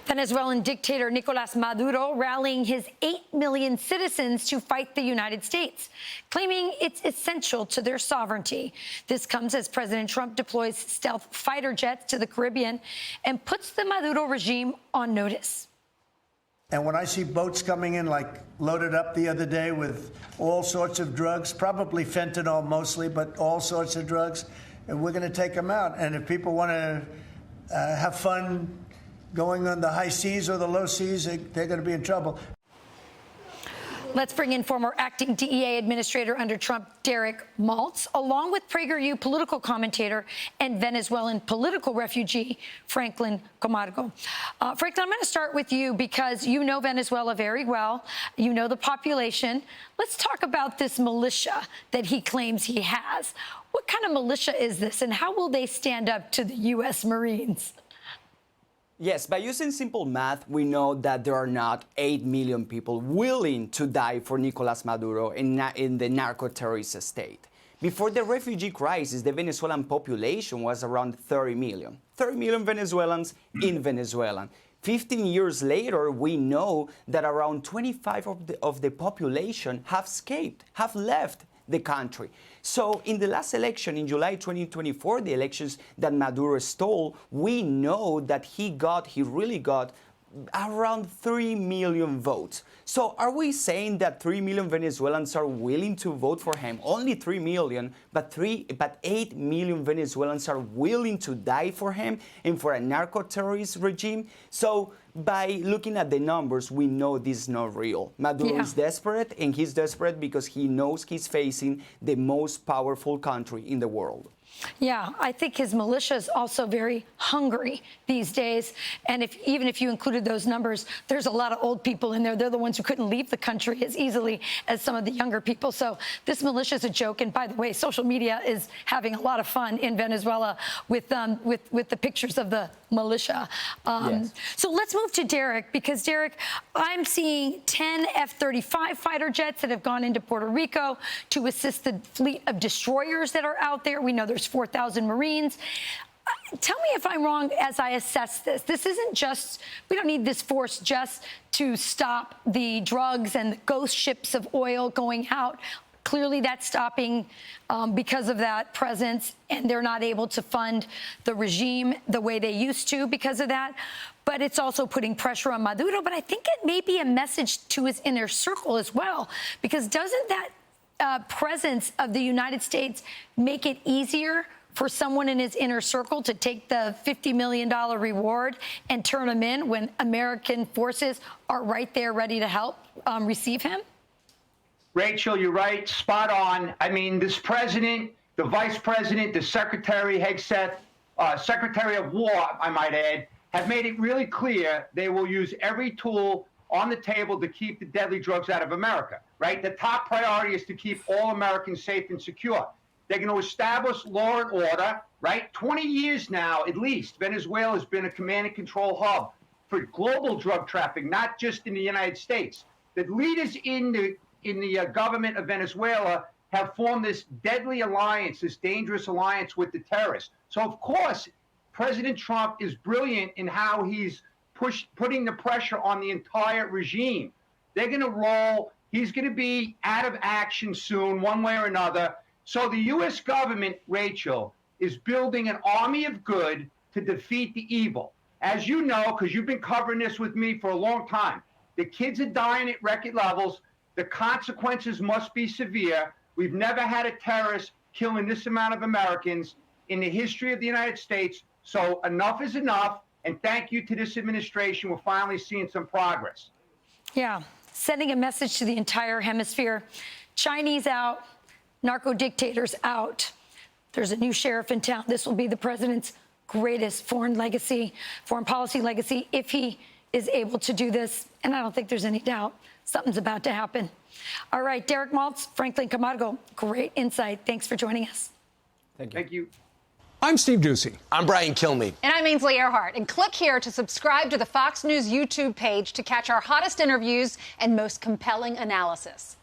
Venezuelan dictator Nicolas Maduro rallying his 8 million citizens to fight the United States, claiming it's essential to their sovereignty. This comes as President Trump deploys stealth fighter jets to the Caribbean and puts the Maduro regime on notice. And when I see boats coming in, like loaded up the other day with all sorts of drugs, probably fentanyl mostly, but all sorts of drugs, and we're going to take them out. And if people want to have fun going on the high seas or the low seas, they're going to be in trouble. Let's bring in former acting DEA administrator under Trump, Derek Maltz, along with PragerU political commentator and Venezuelan political refugee, Franklin Camargo. Franklin, I'm going to start with you because you know Venezuela very well. You know the population. Let's talk about this militia that he claims he has. What kind of militia is this, and how will they stand up to the U.S. Marines? Yes, by using simple math, we know that there are not 8 million people willing to die for Nicolas Maduro in the narco-terrorist state. Before the refugee crisis, the Venezuelan population was around 30 million. 30 million Venezuelans in Venezuela. 15 years later, we know that around 25% of the population have escaped, have left the country. So in the last election in July 2024, the elections that Maduro stole, we know that he really got around 3 million votes. So are we saying that 3 million Venezuelans are willing to vote for him? Only 3 million, but 8 million Venezuelans are willing to die for him and for a narco-terrorist regime? So by looking at the numbers, we know this is not real. Maduro is desperate, and he's desperate because he knows he's facing the most powerful country in the world. Yeah, I think his militia is also very hungry these days. And even if you included those numbers, there's a lot of old people in there. They're the ones who couldn't leave the country as easily as some of the younger people. So this militia is a joke. And by the way, social media is having a lot of fun in Venezuela with the pictures of the militia. Yes. So let's move to Derek, because Derek, I'm seeing 10 F-35 fighter jets that have gone into Puerto Rico to assist the fleet of destroyers that are out there. We know there's 4,000 Marines. Tell me if I'm wrong as I assess this. This isn't just, we don't need this force just to stop the drugs and the ghost ships of oil going out. Clearly that's stopping because of that presence, and they're not able to fund the regime the way they used to because of that. But it's also putting pressure on Maduro. But I think it may be a message to his inner circle as well, because doesn't that presence of the United States make it easier for someone in his inner circle to take the $50 million reward and turn him in when American forces are right there ready to help receive him? Rachel, you're right. Spot on. I mean, this president, the vice president, the secretary, Hegseth, secretary of war, I might add, have made it really clear they will use every tool on the table to keep the deadly drugs out of America, right? The top priority is to keep all Americans safe and secure. They're going to establish law and order, right? 20 years now, at least, Venezuela has been a command and control hub for global drug trafficking, not just in the United States. The leaders in the government of Venezuela have formed this deadly alliance, this dangerous alliance with the terrorists. So, of course, President Trump is brilliant in how he's putting the pressure on the entire regime. They're going to roll. He's going to be out of action soon, one way or another. So the U.S. government, Rachel, is building an army of good to defeat the evil. As you know, because you've been covering this with me for a long time, the kids are dying at record levels. The consequences must be severe. We've never had a terrorist killing this amount of Americans in the history of the United States. So enough is enough. And thank you to this administration. We're finally seeing some progress. Yeah, sending a message to the entire hemisphere. Chinese out, narco dictators out. There's a new sheriff in town. This will be the president's greatest foreign policy legacy, if he is able to do this. And I don't think there's any doubt something's about to happen. All right, Derek Maltz, Franklin Camargo, great insight. Thanks for joining us. Thank you. Thank you. I'm Steve Ducey. I'm Brian Kilmeade. And I'm Ainsley Earhart. And click here to subscribe to the Fox News YouTube page to catch our hottest interviews and most compelling analysis.